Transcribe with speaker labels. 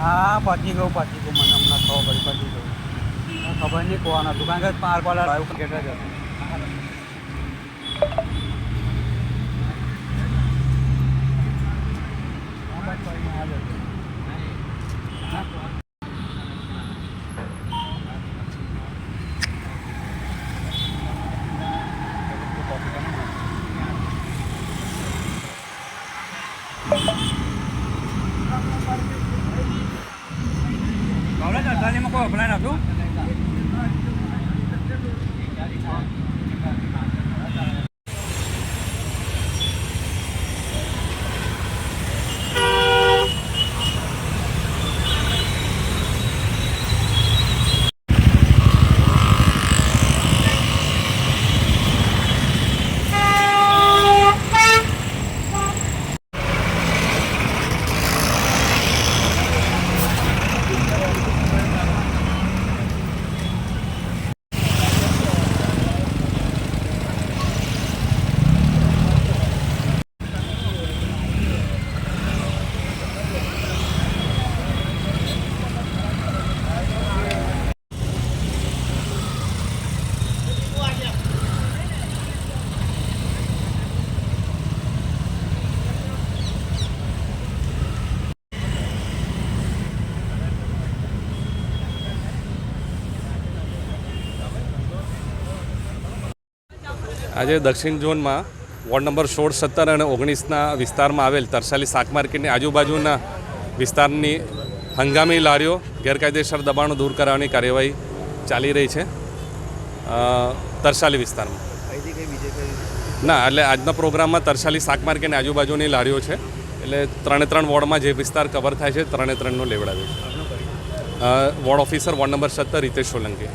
Speaker 1: હા પતી ગયું મને હમણાં ખબર પડી પતી ગયું ખબર નહીં કોણ હતું કારણ કે પાર્કવાળા ડ્રાઈવ કેટલા જ હતું. અડધાજીમાં કોઈ અપલાય નહોતું.
Speaker 2: આજે દક્ષિણ ઝોનમાં વોર્ડ નંબર 16, 17 અને 19ના વિસ્તારમાં આવેલ તરસાલી શાક માર્કેટની આજુબાજુના વિસ્તારની હંગામી લારીઓ ગેરકાયદેસર દબાણો દૂર કરાવવાની કાર્યવાહી ચાલી રહી છે તરસાલી વિસ્તારમાં. ના, એટલે આજના પ્રોગ્રામમાં તરસાલી શાક માર્કેટની આજુબાજુની લારીઓ છે, એટલે 3 વોર્ડમાં જે વિસ્તાર કવર થાય છે 3નો લેવડાવ્યો છે. Ward officer ward number 17 Ritesh Solanki.